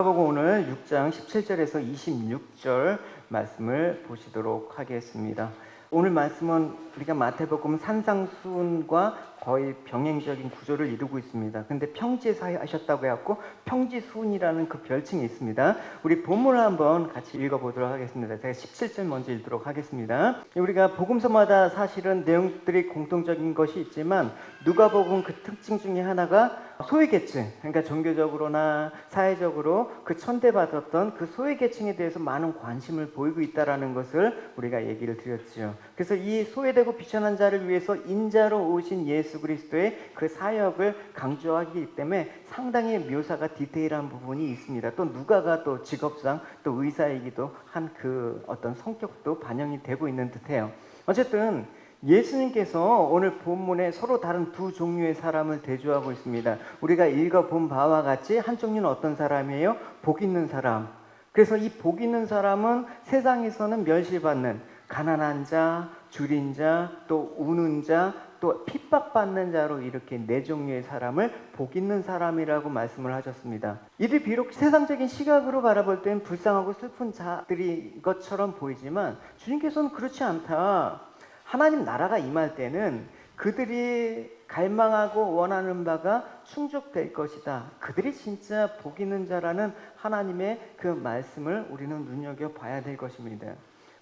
누가복음 오늘 6장 17절에서 26절 말씀을 보시도록 하겠습니다. 오늘 말씀은 우리가 마태복음 산상수훈과 거의 병행적인 구조를 이루고 있습니다. 근데 평지에서 하셨다고 해갖고 평지수훈이라는 그 별칭이 있습니다. 우리 본문을 한번 같이 읽어보도록 하겠습니다. 제가 17절 먼저 읽도록 하겠습니다. 우리가 복음서마다 사실은 내용들이 공통적인 것이 있지만 누가복음 그 특징 중에 하나가 소외계층, 그러니까 종교적으로나 사회적으로 그 천대받았던 그 소외계층에 대해서 많은 관심을 보이고 있다는 것을 우리가 얘기를 드렸죠. 그래서 이 소외되고 비천한 자를 위해서 인자로 오신 예수 그리스도의 그 사역을 강조하기 때문에 상당히 묘사가 디테일한 부분이 있습니다. 또 누가가 또 직업상 또 의사이기도 한 그 어떤 성격도 반영이 되고 있는 듯해요. 어쨌든 예수님께서 오늘 본문에 서로 다른 두 종류의 사람을 대조하고 있습니다. 우리가 읽어본 바와 같이 한 종류는 어떤 사람이에요? 복 있는 사람. 그래서 이 복 있는 사람은 세상에서는 멸시받는 가난한 자, 줄인 자, 또 우는 자, 또 핍박받는 자로 이렇게 네 종류의 사람을 복 있는 사람이라고 말씀을 하셨습니다. 이들 비록 세상적인 시각으로 바라볼 때는 불쌍하고 슬픈 자들인 것처럼 보이지만 주님께서는 그렇지 않다. 하나님 나라가 임할 때는 그들이 갈망하고 원하는 바가 충족될 것이다. 그들이 진짜 복 있는 자라는 하나님의 그 말씀을 우리는 눈여겨봐야 될 것입니다.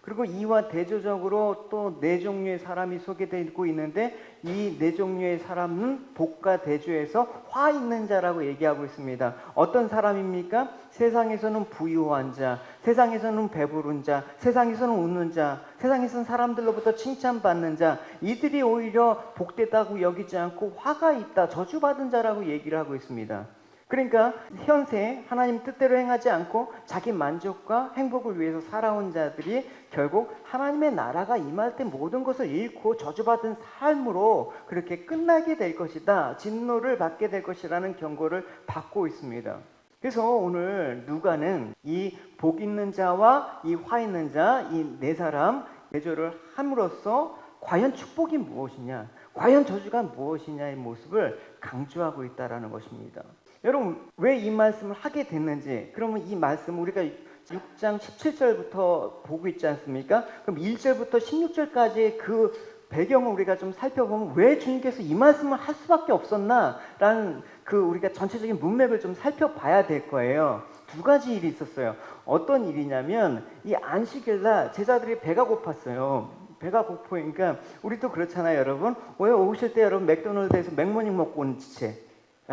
그리고 이와 대조적으로 또 네 종류의 사람이 소개되고 있는데 이 네 종류의 사람은 복과 대조해서 화 있는 자라고 얘기하고 있습니다. 어떤 사람입니까? 세상에서는 부유한 자, 세상에서는 배부른 자, 세상에서는 웃는 자, 세상에서는 사람들로부터 칭찬받는 자, 이들이 오히려 복되다고 여기지 않고 화가 있다, 저주받은 자라고 얘기를 하고 있습니다. 그러니까 현세 하나님 뜻대로 행하지 않고 자기 만족과 행복을 위해서 살아온 자들이 결국 하나님의 나라가 임할 때 모든 것을 잃고 저주받은 삶으로 그렇게 끝나게 될 것이다. 진노를 받게 될 것이라는 경고를 받고 있습니다. 그래서 오늘 누가는 이 복 있는 자와 이 화 있는 자, 이 네 사람 대조를 함으로써 과연 축복이 무엇이냐, 과연 저주가 무엇이냐의 모습을 강조하고 있다는 것입니다. 여러분, 왜 이 말씀을 하게 됐는지, 그러면 이 말씀 우리가 6장 17절부터 보고 있지 않습니까? 그럼 1절부터 16절까지의 그 배경을 우리가 좀 살펴보면 왜 주님께서 이 말씀을 할 수밖에 없었나라는 그 우리가 전체적인 문맥을 좀 살펴봐야 될 거예요. 두 가지 일이 있었어요. 어떤 일이냐면 이 안식일날 제자들이 배가 고팠어요. 배가 고프니까 우리도 그렇잖아요, 여러분. 왜 오실 때 여러분 맥도날드에서 맥모닝 먹고 온 지체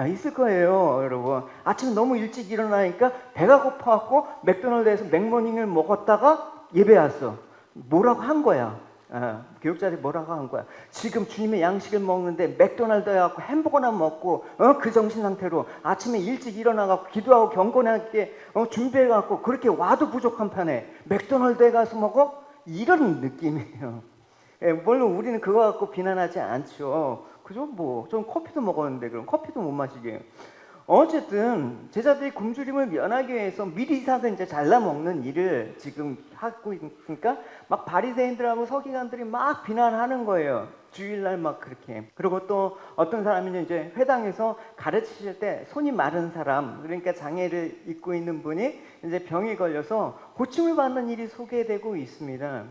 있을 거예요, 여러분. 아침에 너무 일찍 일어나니까 배가 고파갖고 맥도날드에서 맥모닝을 먹었다가 예배 왔어. 뭐라고 한 거야? 교육자들이 뭐라고 한 거야? 지금 주님의 양식을 먹는데 맥도날드에 가고 햄버거나 먹고 그 정신 상태로 아침에 일찍 일어나갖고 기도하고 경건하게 준비해갖고 그렇게 와도 부족한 판에 맥도날드에 가서 먹어? 이런 느낌이에요. 물론 우리는 그거 갖고 비난하지 않죠. 그죠? 뭐, 좀 커피도 먹었는데, 그럼 커피도 못 마시게. 어쨌든, 제자들이 굶주림을 면하기 위해서 미리 사서 이제 잘라 먹는 일을 지금 하고 있으니까, 막 바리새인들하고 서기관들이 막 비난하는 거예요. 주일날 막 그렇게. 그리고 또 어떤 사람이 이제 회당에서 가르치실 때 손이 마른 사람, 그러니까 장애를 입고 있는 분이 이제 병이 걸려서 고침을 받는 일이 소개되고 있습니다.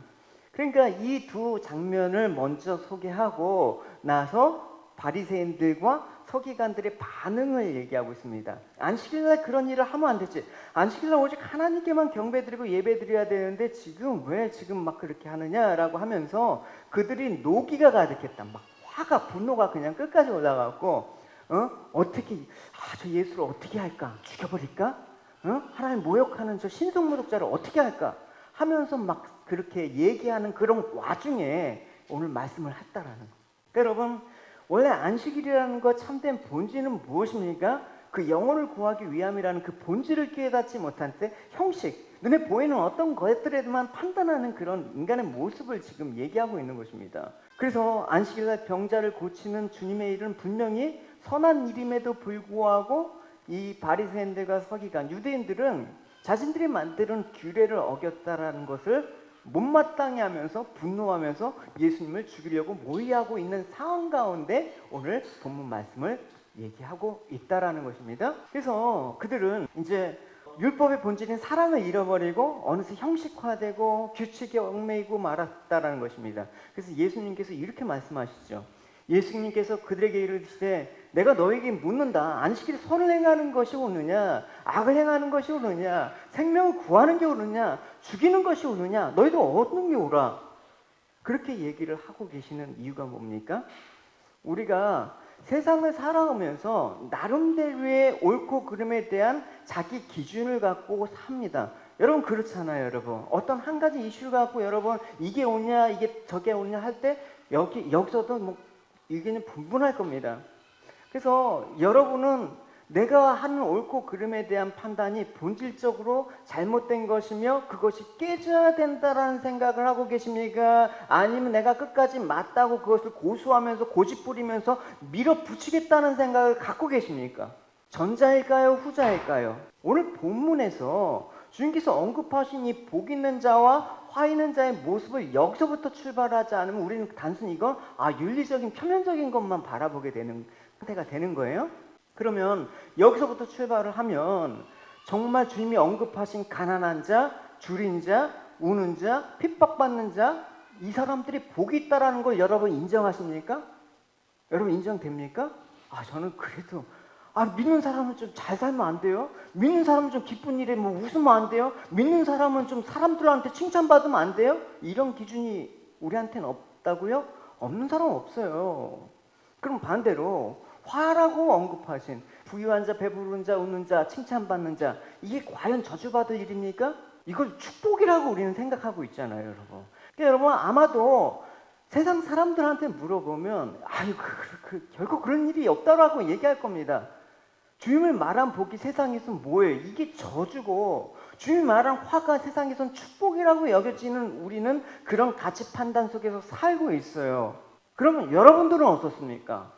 그러니까 이 두 장면을 먼저 소개하고 나서 바리새인들과 서기관들의 반응을 얘기하고 있습니다. 안식일날 그런 일을 하면 안 되지. 안식일날 오직 하나님께만 경배드리고 예배드려야 되는데 지금 왜 지금 막 그렇게 하느냐라고 하면서 그들이 노기가 가득했다. 막 화가 분노가 그냥 끝까지 올라가고 어떻게 저 예수를 어떻게 할까? 죽여버릴까? 하나님 모욕하는 저 신성모독자를 어떻게 할까? 하면서 막 그렇게 얘기하는 그런 와중에 오늘 말씀을 했다라는 거. 그러니까 여러분, 원래 안식일이라는 것 참된 본질은 무엇입니까? 그 영혼을 구하기 위함이라는 그 본질을 깨닫지 못한 때 형식, 눈에 보이는 어떤 것들에만 판단하는 그런 인간의 모습을 지금 얘기하고 있는 것입니다. 그래서 안식일날 병자를 고치는 주님의 일은 분명히 선한 일임에도 불구하고 이 바리새인들과 서기관, 유대인들은 자신들이 만드는 규례를 어겼다라는 것을 못마땅해 하면서 분노하면서 예수님을 죽이려고 모의하고 있는 상황 가운데 오늘 본문 말씀을 얘기하고 있다라는 것입니다. 그래서 그들은 이제 율법의 본질인 사랑을 잃어버리고 어느새 형식화되고 규칙에 얽매이고 말았다라는 것입니다. 그래서 예수님께서 이렇게 말씀하시죠. 예수님께서 그들에게 이르시되 내가 너에게 묻는다. 안식일에 선을 행하는 것이 옳으냐 악을 행하는 것이 옳으냐 생명을 구하는 게 옳으냐 죽이는 것이 옳으냐 너희들 어떤 게 옳아? 그렇게 얘기를 하고 계시는 이유가 뭡니까? 우리가 세상을 살아오면서 나름대로의 옳고 그름에 대한 자기 기준을 갖고 삽니다. 여러분 그렇잖아요. 여러분 어떤 한 가지 이슈를 갖고 여러분 이게 옳냐 이게 저게 옳냐 할 때 여기서도 뭐 의견이 분분할 겁니다. 그래서 여러분은 내가 하는 옳고 그름에 대한 판단이 본질적으로 잘못된 것이며 그것이 깨져야 된다라는 생각을 하고 계십니까? 아니면 내가 끝까지 맞다고 그것을 고수하면서 고집부리면서 밀어붙이겠다는 생각을 갖고 계십니까? 전자일까요? 후자일까요? 오늘 본문에서 주님께서 언급하신 이 복 있는 자와 화 있는 자의 모습을 여기서부터 출발하지 않으면 우리는 단순히 이건 윤리적인 표면적인 것만 바라보게 되는 상태가 되는 거예요. 그러면 여기서부터 출발을 하면 정말 주님이 언급하신 가난한 자, 줄인 자, 우는 자, 핍박받는 자, 이 사람들이 복이 있다라는 걸 여러분 인정하십니까? 여러분 인정됩니까? 저는 그래도 믿는 사람은 좀 잘 살면 안 돼요? 믿는 사람은 좀 기쁜 일에 뭐 웃으면 안 돼요? 믿는 사람은 좀 사람들한테 칭찬받으면 안 돼요? 이런 기준이 우리한테는 없다고요? 없는 사람은 없어요. 그럼 반대로 화라고 언급하신 부유한 자, 배부른 자, 웃는 자, 칭찬받는 자, 이게 과연 저주받을 일입니까? 이걸 축복이라고 우리는 생각하고 있잖아요, 여러분. 그러니까 여러분 아마도 세상 사람들한테 물어보면 결국 그런 일이 없다라고 얘기할 겁니다. 주님을 말한 복이 세상에선 뭐예요? 이게 저주고 주님이 말한 화가 세상에선 축복이라고 여겨지는 우리는 그런 가치 판단 속에서 살고 있어요. 그러면 여러분들은 어떻습니까?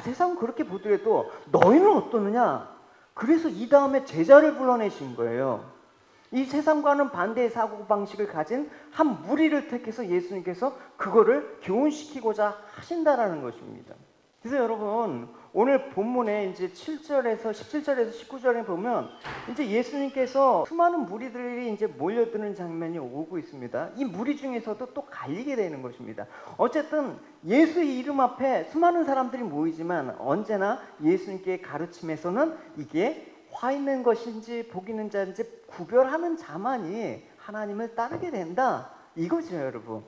세상은 그렇게 보더라도 너희는 어떠느냐? 그래서 이 다음에 제자를 불러내신 거예요. 이 세상과는 반대의 사고방식을 가진 한 무리를 택해서 예수님께서 그거를 교훈시키고자 하신다라는 것입니다. 그래서 여러분 오늘 본문에 이제 7절에서 17절에서 19절에 보면 이제 예수님께서 수많은 무리들이 이제 몰려드는 장면이 오고 있습니다. 이 무리 중에서도 또 갈리게 되는 것입니다. 어쨌든 예수의 이름 앞에 수많은 사람들이 모이지만 언제나 예수님께 가르침에서는 이게 화 있는 것인지 복 있는 자인지 구별하는 자만이 하나님을 따르게 된다. 이거죠, 여러분.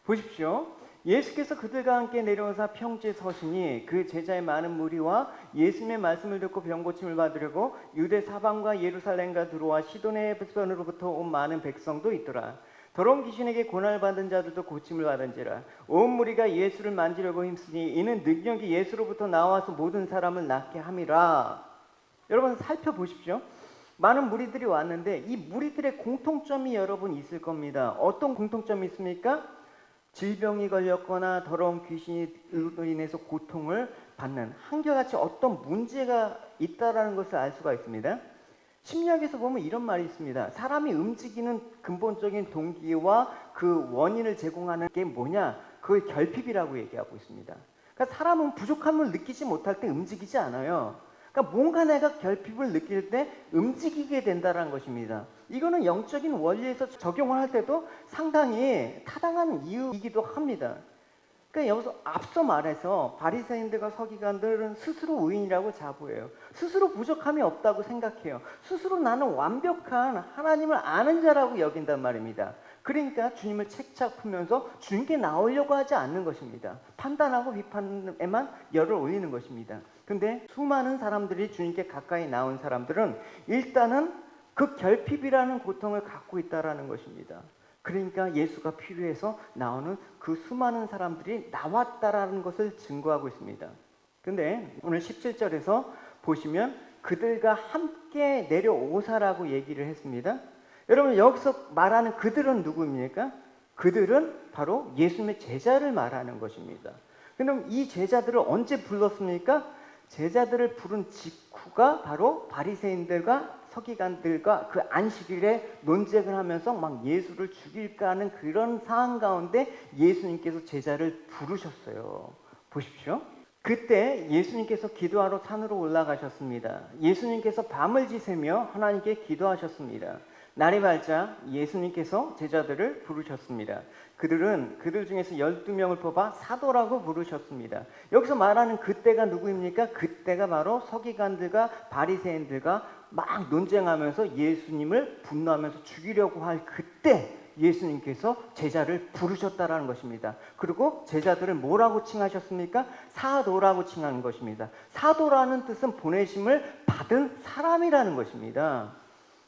보십시오. 예수께서 그들과 함께 내려오사 평지에 서시니 그 제자의 많은 무리와 예수님의 말씀을 듣고 병고침을 받으려고 유대 사방과 예루살렘과 들어와 시돈의 변으로부터 온 많은 백성도 있더라. 더러운 귀신에게 고난을 받은 자들도 고침을 받은지라. 온 무리가 예수를 만지려고 힘쓰니 이는 능력이 예수로부터 나와서 모든 사람을 낫게 함이라. 여러분 살펴보십시오. 많은 무리들이 왔는데 이 무리들의 공통점이 여러분 있을 겁니다. 어떤 공통점이 있습니까? 질병이 걸렸거나 더러운 귀신으로 인해서 고통을 받는 한결같이 어떤 문제가 있다라는 것을 알 수가 있습니다. 심리학에서 보면 이런 말이 있습니다. 사람이 움직이는 근본적인 동기와 그 원인을 제공하는 게 뭐냐? 그걸 결핍이라고 얘기하고 있습니다. 그러니까 사람은 부족함을 느끼지 못할 때 움직이지 않아요. 그러니까 뭔가 내가 결핍을 느낄 때 움직이게 된다는 것입니다. 이거는 영적인 원리에서 적용을 할 때도 상당히 타당한 이유이기도 합니다. 그러니까 여기서 앞서 말해서 바리새인들과 서기관들은 스스로 의인이라고 자부해요. 스스로 부족함이 없다고 생각해요. 스스로 나는 완벽한 하나님을 아는 자라고 여긴단 말입니다. 그러니까 주님을 책착 풀면서 주님께 나오려고 하지 않는 것입니다. 판단하고 비판에만 열을 올리는 것입니다. 근데 수많은 사람들이 주님께 가까이 나온 사람들은 일단은 그 결핍이라는 고통을 갖고 있다라는 것입니다. 그러니까 예수가 필요해서 나오는 그 수많은 사람들이 나왔다라는 것을 증거하고 있습니다. 근데 오늘 17절에서 보시면 그들과 함께 내려오사라고 얘기를 했습니다. 여러분 여기서 말하는 그들은 누구입니까? 그들은 바로 예수님의 제자를 말하는 것입니다. 그럼 이 제자들을 언제 불렀습니까? 제자들을 부른 직후가 바로 바리새인들과 서기관들과 그 안식일에 논쟁을 하면서 막 예수를 죽일까 하는 그런 상황 가운데 예수님께서 제자를 부르셨어요. 보십시오. 그때 예수님께서 기도하러 산으로 올라가셨습니다. 예수님께서 밤을 지새며 하나님께 기도하셨습니다. 날이 밝자 예수님께서 제자들을 부르셨습니다. 그들 중에서 12명을 뽑아 사도라고 부르셨습니다. 여기서 말하는 그때가 누구입니까? 그때가 바로 서기관들과 바리새인들과 막 논쟁하면서 예수님을 분노하면서 죽이려고 할 그때 예수님께서 제자를 부르셨다라는 것입니다. 그리고 제자들을 뭐라고 칭하셨습니까? 사도라고 칭하는 것입니다. 사도라는 뜻은 보내심을 받은 사람이라는 것입니다.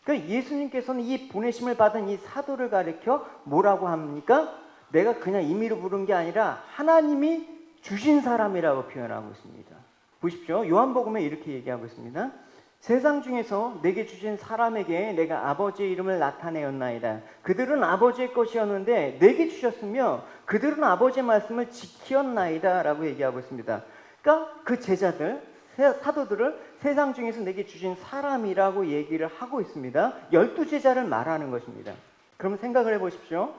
그러니까 예수님께서는 이 보내심을 받은 이 사도를 가리켜 뭐라고 합니까? 내가 그냥 임의로 부른 게 아니라 하나님이 주신 사람이라고 표현하고 있습니다. 보십시오. 요한복음에 이렇게 얘기하고 있습니다. 세상 중에서 내게 주신 사람에게 내가 아버지의 이름을 나타내었나이다. 그들은 아버지의 것이었는데 내게 주셨으며 그들은 아버지의 말씀을 지키었나이다 라고 얘기하고 있습니다. 그러니까 그 제자들, 사도들을 세상 중에서 내게 주신 사람이라고 얘기를 하고 있습니다. 12제자를 말하는 것입니다. 그럼 생각을 해보십시오.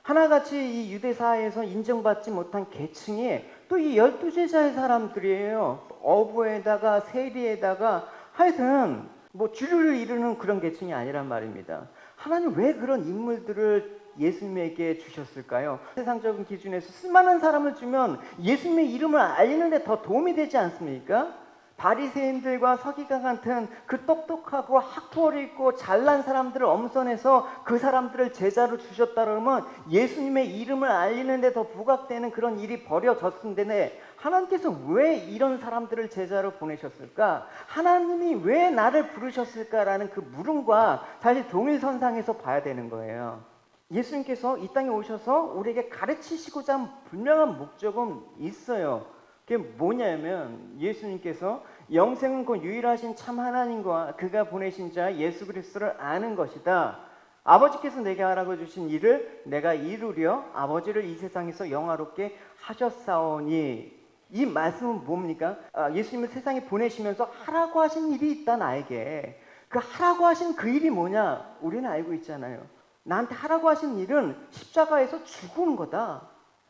하나같이 이 유대사회에서 인정받지 못한 계층이 또 이 12제자의 사람들이에요. 어부에다가 세리에다가 하여튼 뭐 주류를 이루는 그런 계층이 아니란 말입니다. 하나님 왜 그런 인물들을 예수님에게 주셨을까요? 세상적인 기준에서 쓸만한 사람을 주면 예수님의 이름을 알리는 데 더 도움이 되지 않습니까? 바리새인들과 서기관 같은 그 똑똑하고 학벌이 있고 잘난 사람들을 엄선해서 그 사람들을 제자로 주셨다 그러면 예수님의 이름을 알리는 데 더 부각되는 그런 일이 벌어졌는데 하나님께서 왜 이런 사람들을 제자로 보내셨을까? 하나님이 왜 나를 부르셨을까라는 그 물음과 사실 동일선상에서 봐야 되는 거예요. 예수님께서 이 땅에 오셔서 우리에게 가르치시고자 한 분명한 목적은 있어요. 그게 뭐냐면 예수님께서 영생은 곧 유일하신 참 하나님과 그가 보내신 자 예수 그리스도를 아는 것이다. 아버지께서 내게 하라고 주신 일을 내가 이루려 아버지를 이 세상에서 영화롭게 하셨사오니. 이 말씀은 뭡니까? 예수님을 세상에 보내시면서 하라고 하신 일이 있다 나에게. 그 하라고 하신 그 일이 뭐냐? 우리는 알고 있잖아요. 나한테 하라고 하신 일은 십자가에서 죽은 거다.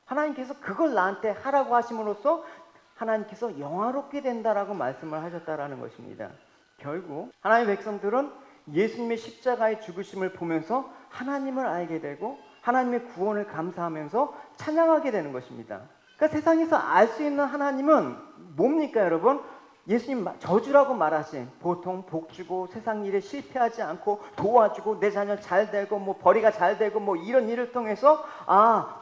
하나님께서 그걸 나한테 하라고 하심으로써 하나님께서 영화롭게 된다라고 말씀을 하셨다라는 것입니다. 결국 하나님의 백성들은 예수님의 십자가의 죽으심을 보면서 하나님을 알게 되고 하나님의 구원을 감사하면서 찬양하게 되는 것입니다. 그러니까 세상에서 알 수 있는 하나님은 뭡니까 여러분? 예수님 저주라고 말하신 보통 복주고 세상 일에 실패하지 않고 도와주고 내 자녀 잘 되고 뭐 벌이가 잘 되고 뭐 이런 일을 통해서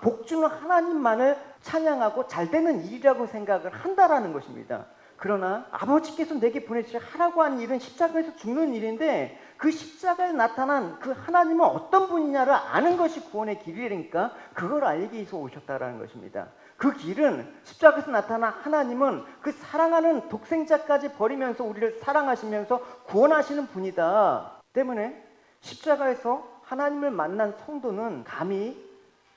복주는 하나님만을 찬양하고 잘 되는 일이라고 생각을 한다라는 것입니다. 그러나 아버지께서 내게 보내주시 하라고 한 일은 십자가에서 죽는 일인데 그 십자가에 나타난 그 하나님은 어떤 분이냐를 아는 것이 구원의 길이니까 그걸 알기 위해서 오셨다라는 것입니다. 그 길은 십자가에서 나타난 하나님은 그 사랑하는 독생자까지 버리면서 우리를 사랑하시면서 구원하시는 분이다 때문에 십자가에서 하나님을 만난 성도는 감히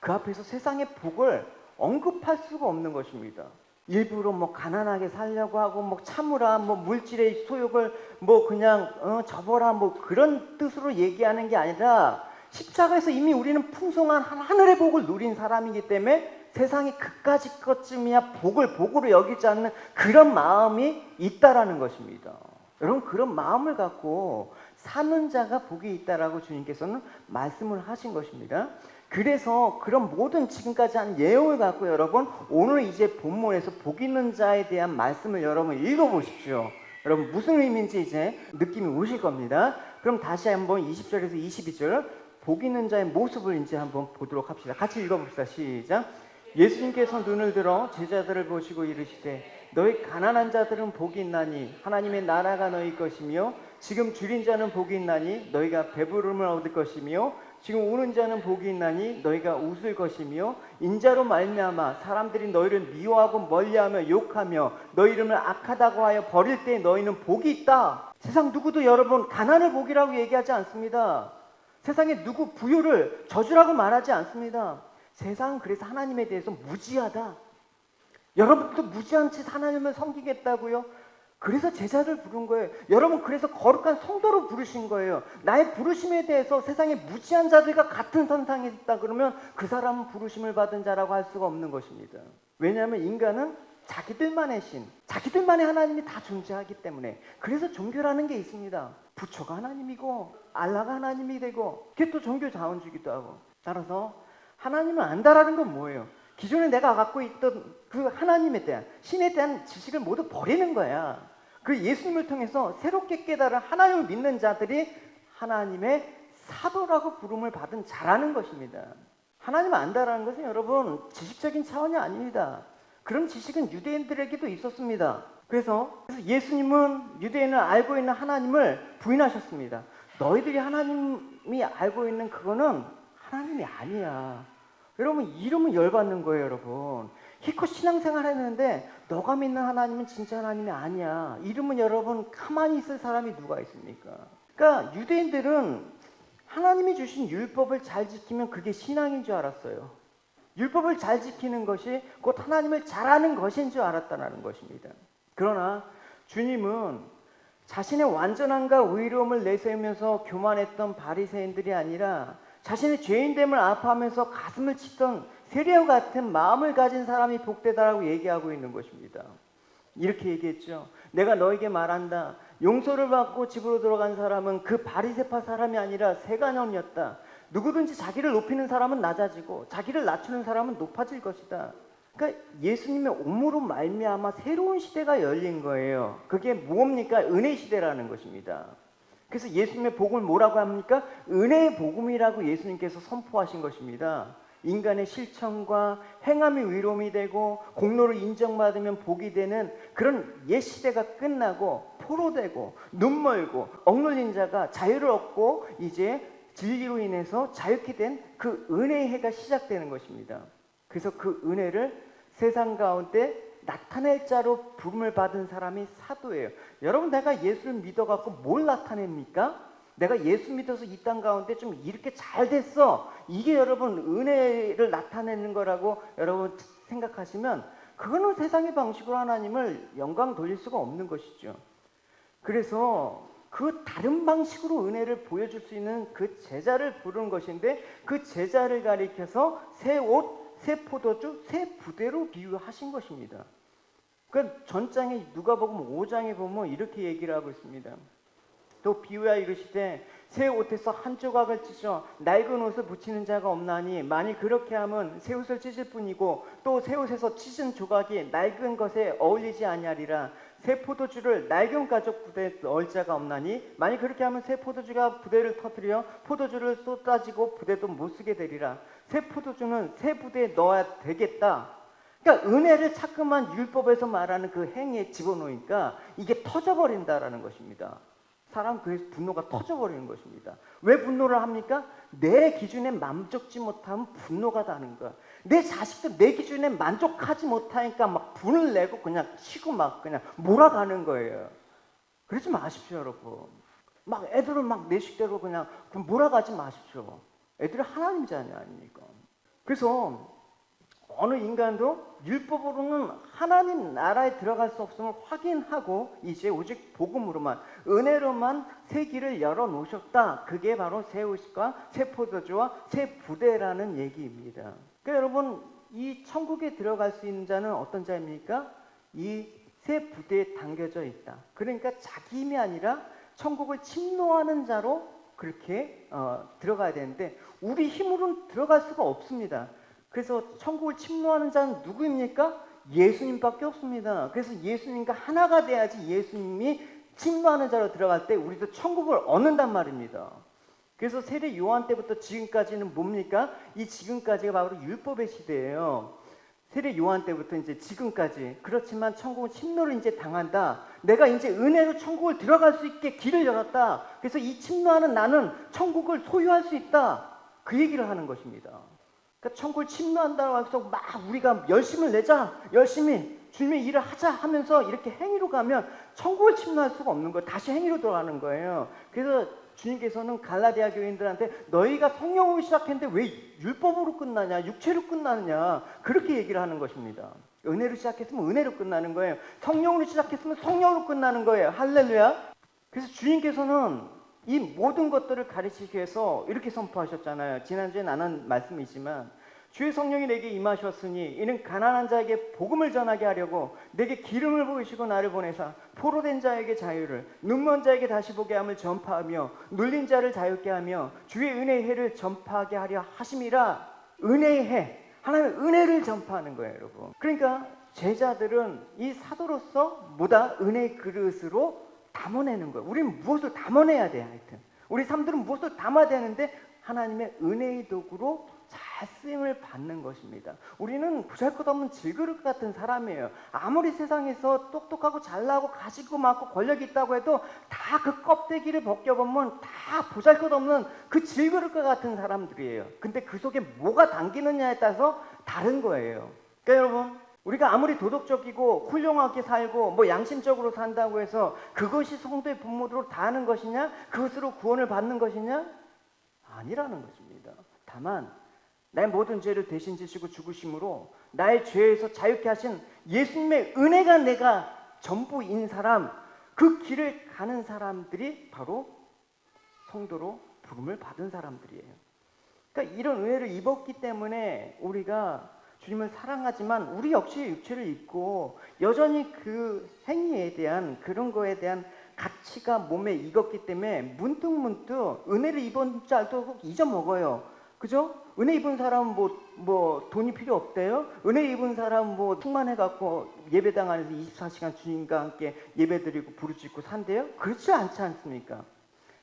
그 앞에서 세상의 복을 언급할 수가 없는 것입니다. 일부러 뭐 가난하게 살려고 하고 뭐 참으라 뭐 물질의 소욕을 뭐 그냥 접어라 뭐 그런 뜻으로 얘기하는 게 아니라 십자가에서 이미 우리는 풍성한 하늘의 복을 누린 사람이기 때문에 세상이 그까짓 것쯤이야 복으로 여기지 않는 그런 마음이 있다라는 것입니다. 여러분 그런 마음을 갖고 사는 자가 복이 있다라고 주님께서는 말씀을 하신 것입니다. 그래서 그런 모든 지금까지 한 예언을 갖고 여러분 오늘 이제 본문에서 복 있는 자에 대한 말씀을 여러분 읽어보십시오. 여러분 무슨 의미인지 이제 느낌이 오실 겁니다. 그럼 다시 한번 20절에서 22절 복 있는 자의 모습을 이제 한번 보도록 합시다. 같이 읽어봅시다. 시작. 예수님께서 눈을 들어 제자들을 보시고 이르시되 너희 가난한 자들은 복이 있나니 하나님의 나라가 너희 것이며 지금 줄인 자는 복이 있나니 너희가 배부름을 얻을 것이며 지금 우는 자는 복이 있나니 너희가 웃을 것이며 인자로 말미암아 사람들이 너희를 미워하고 멀리하며 욕하며 너희 이름을 악하다고 하여 버릴 때 너희는 복이 있다. 세상 누구도 여러분 가난을 복이라고 얘기하지 않습니다. 세상에 누구 부유를 저주라고 말하지 않습니다. 세상은 그래서 하나님에 대해서 무지하다. 여러분도 무지한 채 하나님을 섬기겠다고요? 그래서 제자를 부른 거예요. 여러분 그래서 거룩한 성도로 부르신 거예요. 나의 부르심에 대해서 세상에 무지한 자들과 같은 선상에 있다 그러면 그 사람은 부르심을 받은 자라고 할 수가 없는 것입니다. 왜냐하면 인간은 자기들만의 신, 자기들만의 하나님이 다 존재하기 때문에. 그래서 종교라는 게 있습니다. 부처가 하나님이고 알라가 하나님이 되고, 그게 또 종교 자원주기도 하고. 따라서 하나님을 안다라는 건 뭐예요? 기존에 내가 갖고 있던 그 하나님에 대한, 신에 대한 지식을 모두 버리는 거야. 그 예수님을 통해서 새롭게 깨달은 하나님을 믿는 자들이 하나님의 사도라고 부름을 받은 자라는 것입니다. 하나님을 안다라는 것은 여러분 지식적인 차원이 아닙니다. 그런 지식은 유대인들에게도 있었습니다. 그래서 예수님은 유대인을 알고 있는 하나님을 부인하셨습니다. 너희들이 하나님이 알고 있는 그거는 하나님이 아니야. 여러분 이러면 열받는 거예요. 여러분 기껏 신앙생활 했는데 너가 믿는 하나님은 진짜 하나님이 아니야. 이러면 여러분 가만히 있을 사람이 누가 있습니까? 그러니까 유대인들은 하나님이 주신 율법을 잘 지키면 그게 신앙인 줄 알았어요. 율법을 잘 지키는 것이 곧 하나님을 잘 아는 것인 줄 알았다는 것입니다. 그러나 주님은 자신의 완전함과 의로움을 내세우면서 교만했던 바리새인들이 아니라 자신의 죄인됨을 아파하면서 가슴을 치던 세리와 같은 마음을 가진 사람이 복되다라고 얘기하고 있는 것입니다. 이렇게 얘기했죠. 내가 너에게 말한다. 용서를 받고 집으로 들어간 사람은 그 바리새파 사람이 아니라 세간형이었다. 누구든지 자기를 높이는 사람은 낮아지고 자기를 낮추는 사람은 높아질 것이다. 그러니까 예수님의 옴으로 말미암아 새로운 시대가 열린 거예요. 그게 뭡니까? 은혜 시대라는 것입니다. 그래서 예수님의 복음을 뭐라고 합니까? 은혜의 복음이라고 예수님께서 선포하신 것입니다. 인간의 실천과 행함이 의로움이 되고 공로를 인정받으면 복이 되는 그런 옛 시대가 끝나고 포로되고 눈멀고 억눌린 자가 자유를 얻고 이제 진리로 인해서 자유케 된 그 은혜의 해가 시작되는 것입니다. 그래서 그 은혜를 세상 가운데 나타낼 자로 부름을 받은 사람이 사도예요. 여러분 내가 예수를 믿어갖고 뭘 나타냅니까? 내가 예수 믿어서 이 땅 가운데 좀 이렇게 잘 됐어. 이게 여러분 은혜를 나타내는 거라고 여러분 생각하시면 그거는 세상의 방식으로 하나님을 영광 돌릴 수가 없는 것이죠. 그래서 그 다른 방식으로 은혜를 보여줄 수 있는 그 제자를 부르는 것인데 그 제자를 가리켜서 새 옷, 새 포도주, 새 부대로 비유하신 것입니다. 그 전장에 누가복음 5장에 보면 이렇게 얘기를 하고 있습니다. 또 비유하여 이르시되 새 옷에서 한 조각을 찢어 낡은 옷을 붙이는 자가 없나니 만일 그렇게 하면 새 옷을 찢을 뿐이고 또 새 옷에서 찢은 조각이 낡은 것에 어울리지 아니하리라. 새 포도주를 낡은 가죽 부대에 넣을 자가 없나니 만일 그렇게 하면 새 포도주가 부대를 터뜨려 포도주를 쏟아지고 부대도 못 쓰게 되리라. 새 포도주는 새 부대에 넣어야 되겠다. 그러니까 은혜를 자꾸만 율법에서 말하는 그 행위에 집어넣으니까 이게 터져버린다라는 것입니다. 사람 그래서 분노가 터져버리는 것입니다. 왜 분노를 합니까? 내 기준에 만족지 못하면 분노가 나는 거야. 내 자식도 내 기준에 만족하지 못하니까 막 분을 내고 그냥 치고 막 그냥 몰아가는 거예요. 그러지 마십시오, 여러분. 막 애들은 막 내 식대로 그냥 몰아가지 마십시오. 애들이 하나님 자녀 아닙니까? 그래서 어느 인간도 율법으로는 하나님 나라에 들어갈 수 없음을 확인하고 이제 오직 복음으로만 은혜로만 새 길을 열어놓으셨다. 그게 바로 새 옷과 새 포도주와 새 부대라는 얘기입니다. 그러니까 여러분 이 천국에 들어갈 수 있는 자는 어떤 자입니까? 이 새 부대에 담겨져 있다. 그러니까 자기 힘이 아니라 천국을 침노하는 자로 그렇게 들어가야 되는데 우리 힘으로는 들어갈 수가 없습니다. 그래서 천국을 침노하는 자는 누구입니까? 예수님밖에 없습니다. 그래서 예수님과 하나가 돼야지 예수님이 침노하는 자로 들어갈 때 우리도 천국을 얻는단 말입니다. 그래서 세례 요한 때부터 지금까지는 뭡니까? 이 지금까지가 바로 율법의 시대예요. 세례 요한 때부터 이제 지금까지. 그렇지만 천국은 침노를 이제 당한다. 내가 이제 은혜로 천국을 들어갈 수 있게 길을 열었다. 그래서 이 침노하는 나는 천국을 소유할 수 있다. 그 얘기를 하는 것입니다. 그러니까 천국을 침노한다고 해서 막 우리가 열심을 내자, 열심히 주님의 일을 하자 하면서 이렇게 행위로 가면 천국을 침노할 수가 없는 거예요. 다시 행위로 들어가는 거예요. 그래서 주님께서는 갈라디아 교인들한테 너희가 성령으로 시작했는데 왜 율법으로 끝나냐, 육체로 끝나느냐 그렇게 얘기를 하는 것입니다. 은혜로 시작했으면 은혜로 끝나는 거예요. 성령으로 시작했으면 성령으로 끝나는 거예요. 할렐루야. 그래서 주님께서는 이 모든 것들을 가르치기 위해서 이렇게 선포하셨잖아요. 지난주에 나눈 말씀이지만 주의 성령이 내게 임하셨으니 이는 가난한 자에게 복음을 전하게 하려고 내게 기름을 부으시고 나를 보내사 포로된 자에게 자유를, 눈먼 자에게 다시 보게 함을 전파하며 눌린 자를 자유케 하며 주의 은혜의 해를 전파하게 하려 하심이라. 은혜의 해, 하나님의 은혜를 전파하는 거예요, 여러분. 그러니까 제자들은 이 사도로서 뭐다? 은혜의 그릇으로 담아내는 거예요. 우리는 무엇을 담아내야 돼. 하여튼 우리 삶들은 무엇을 담아야 되는데 하나님의 은혜의 도구로 잘 쓰임을 받는 것입니다. 우리는 보잘것없는 질그릇 같은 사람이에요. 아무리 세상에서 똑똑하고 잘나고 가지고 많고 권력이 있다고 해도 다 그 껍데기를 벗겨보면 다 보잘것없는 그 질그릇과 같은 사람들이에요. 근데 그 속에 뭐가 담기느냐에 따라서 다른 거예요. 그러니까 여러분, 우리가 아무리 도덕적이고 훌륭하게 살고 뭐 양심적으로 산다고 해서 그것이 성도의 분모로 다하는 것이냐? 그것으로 구원을 받는 것이냐? 아니라는 것입니다. 다만 나의 모든 죄를 대신 지시고 죽으심으로 나의 죄에서 자유케 하신 예수님의 은혜가 내가 전부인 사람, 그 길을 가는 사람들이 바로 성도로 부름을 받은 사람들이에요. 그러니까 이런 은혜를 입었기 때문에 우리가 주님을 사랑하지만 우리 역시 육체를 입고 여전히 그 행위에 대한 그런 거에 대한 가치가 몸에 익었기 때문에 문득문득 은혜를 입은 줄 알도 잊어먹어요. 그죠? 은혜 입은 사람은 뭐 돈이 필요 없대요? 은혜 입은 사람은 뭐 충만해갖고 예배당 안에서 24시간 주님과 함께 예배드리고 부르짖고 산대요? 그렇지 않지 않습니까?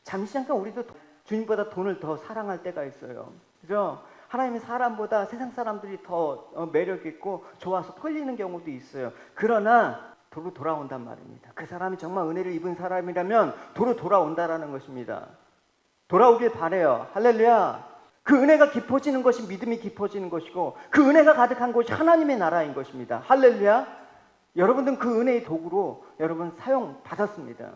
잠시 잠깐 우리도 주님보다 돈을 더 사랑할 때가 있어요. 그죠? 하나님의 사람보다 세상 사람들이 더 매력 있고 좋아서 끌리는 경우도 있어요. 그러나 도로 돌아온단 말입니다. 그 사람이 정말 은혜를 입은 사람이라면 도로 돌아온다라는 것입니다. 돌아오길 바래요. 할렐루야. 그 은혜가 깊어지는 것이 믿음이 깊어지는 것이고 그 은혜가 가득한 곳이 하나님의 나라인 것입니다. 할렐루야. 여러분들은 그 은혜의 도구로 여러분 사용받았습니다.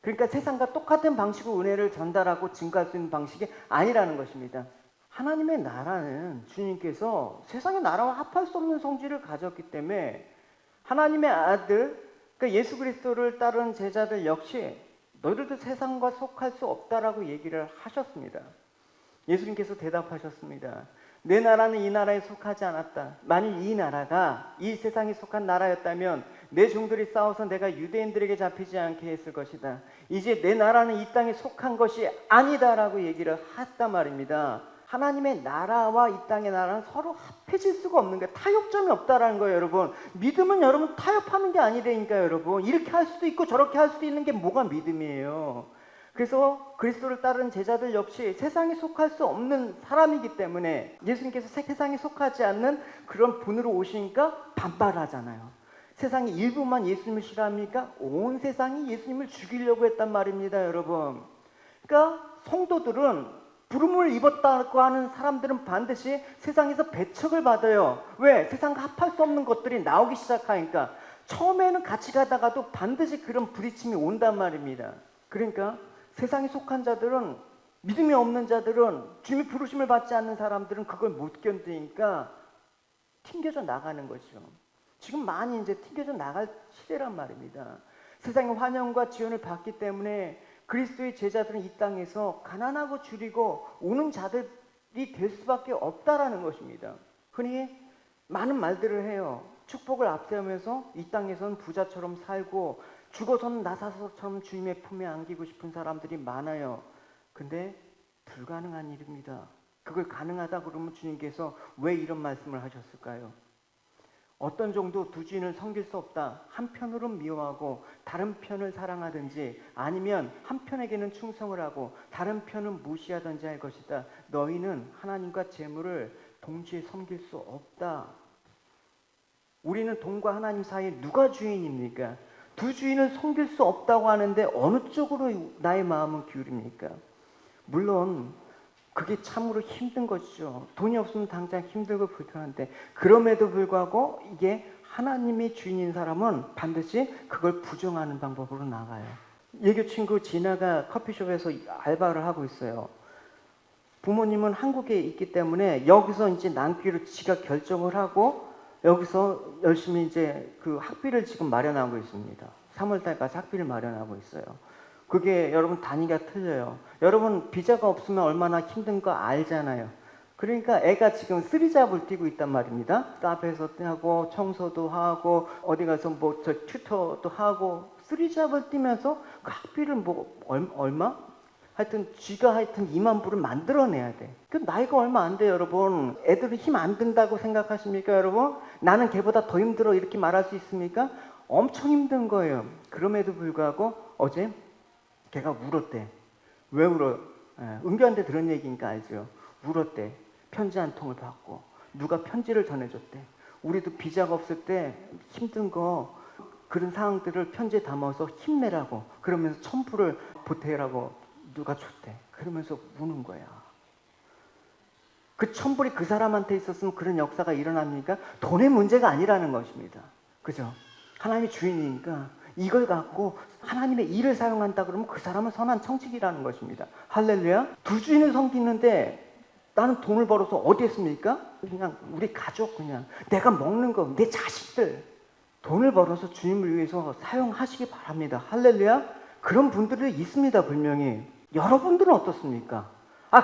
그러니까 세상과 똑같은 방식으로 은혜를 전달하고 증가할 수 있는 방식이 아니라는 것입니다. 하나님의 나라는 주님께서 세상의 나라와 합할 수 없는 성질을 가졌기 때문에 하나님의 아들, 그러니까 예수 그리스도를 따르는 제자들 역시 너희들도 세상과 속할 수 없다라고 얘기를 하셨습니다. 예수님께서 대답하셨습니다. 내 나라는 이 나라에 속하지 않았다. 만일 이 나라가 이 세상에 속한 나라였다면 내 종들이 싸워서 내가 유대인들에게 잡히지 않게 했을 것이다. 이제 내 나라는 이 땅에 속한 것이 아니다라고 얘기를 했단 말입니다. 하나님의 나라와 이 땅의 나라는 서로 합해질 수가 없는 거예요. 타협점이 없다라는 거예요, 여러분. 믿음은 여러분 타협하는 게 아니라니까요, 여러분. 이렇게 할 수도 있고 저렇게 할 수도 있는 게 뭐가 믿음이에요. 그래서 그리스도를 따르는 제자들 역시 세상에 속할 수 없는 사람이기 때문에 예수님께서 세상에 속하지 않는 그런 분으로 오시니까 반발하잖아요. 세상의 일부만 예수님을 싫어합니까? 온 세상이 예수님을 죽이려고 했단 말입니다, 여러분. 그러니까 성도들은 부름을 입었다고 하는 사람들은 반드시 세상에서 배척을 받아요. 왜? 세상과 합할 수 없는 것들이 나오기 시작하니까 처음에는 같이 가다가도 반드시 그런 부딪힘이 온단 말입니다. 그러니까 세상에 속한 자들은, 믿음이 없는 자들은, 주님의 부르심을 받지 않는 사람들은 그걸 못 견디니까 튕겨져 나가는 거죠. 지금 많이 이제 튕겨져 나갈 시대란 말입니다. 세상의 환영과 지원을 받기 때문에 그리스도의 제자들은 이 땅에서 가난하고 줄이고 오는 자들이 될 수밖에 없다라는 것입니다. 흔히 많은 말들을 해요. 축복을 앞세우면서 이 땅에서는 부자처럼 살고 죽어서는 나사로처럼 주님의 품에 안기고 싶은 사람들이 많아요. 근데 불가능한 일입니다. 그걸 가능하다 그러면 주님께서 왜 이런 말씀을 하셨을까요? 어떤 정도 두 주인을 섬길 수 없다. 한편으로는 미워하고 다른 편을 사랑하든지 아니면 한편에게는 충성을 하고 다른 편은 무시하든지 할 것이다. 너희는 하나님과 재물을 동시에 섬길 수 없다. 우리는 돈과 하나님 사이에 누가 주인입니까? 두 주인을 섬길 수 없다고 하는데 어느 쪽으로 나의 마음은 기울입니까? 물론 그게 참으로 힘든 것이죠. 돈이 없으면 당장 힘들고 불편한데 그럼에도 불구하고 이게 하나님의 주인인 사람은 반드시 그걸 부정하는 방법으로 나가요. 예교 친구 진아가 커피숍에서 알바를 하고 있어요. 부모님은 한국에 있기 때문에 여기서 이제 남기로 지가 결정을 하고 여기서 열심히 이제 그 학비를 지금 마련하고 있습니다. 3월달까지 학비를 마련하고 있어요. 그게 여러분 단위가 틀려요. 여러분 비자가 없으면 얼마나 힘든 거 알잖아요. 그러니까 애가 지금 쓰리잡을 뛰고 있단 말입니다. 카페에서 하고 청소도 하고 어디 가서 뭐 저 튜터도 하고 쓰리잡을 뛰면서 그 학비를 뭐 얼마? 하여튼 쥐가 하여튼 2만 불을 만들어내야 돼. 그 나이가 얼마 안 돼요, 여러분. 애들은 힘 안 든다고 생각하십니까, 여러분? 나는 걔보다 더 힘들어 이렇게 말할 수 있습니까? 엄청 힘든 거예요. 그럼에도 불구하고 어제 걔가 울었대. 왜 울어? 은교한테 들은 얘기니까 알죠. 울었대. 편지 한 통을 받고 누가 편지를 전해줬대. 우리도 비자가 없을 때 힘든 거 그런 상황들을 편지에 담아서 힘내라고 그러면서 1,000불을 보태라고 누가 줬대. 그러면서 우는 거야. 그 1,000불이 그 사람한테 있었으면 그런 역사가 일어납니까? 돈의 문제가 아니라는 것입니다. 그죠? 하나님이 주인이니까 이걸 갖고 하나님의 일을 사용한다 그러면 그 사람은 선한 청직이라는 것입니다. 할렐루야. 두 주인을 섬기는데 나는 돈을 벌어서 어디에 씁니까? 그냥 우리 가족, 그냥 내가 먹는 거, 내 자식들 돈을 벌어서 주님을 위해서 사용하시기 바랍니다. 할렐루야. 그런 분들이 있습니다. 분명히. 여러분들은 어떻습니까?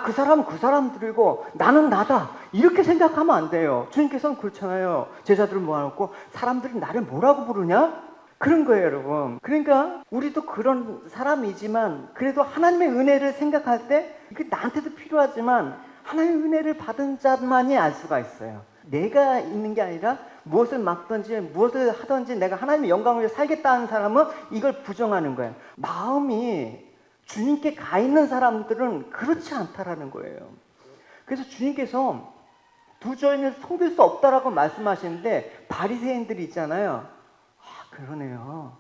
그 사람은 그 사람들이고 나는 나다 이렇게 생각하면 안 돼요. 주님께서는 그렇잖아요. 제자들을 모아놓고 사람들이 나를 뭐라고 부르냐? 그런 거예요, 여러분. 그러니까 우리도 그런 사람이지만 그래도 하나님의 은혜를 생각할 때 이게 나한테도 필요하지만 하나님의 은혜를 받은 자만이 알 수가 있어요. 내가 있는 게 아니라 무엇을 맡든지 무엇을 하든지 내가 하나님의 영광을 위해 살겠다는 사람은 이걸 부정하는 거예요. 마음이 주님께 가 있는 사람들은 그렇지 않다라는 거예요. 그래서 주님께서 두 주인을 섬길 수 없다라고 말씀하시는데 바리새인들이 있잖아요. 그러네요.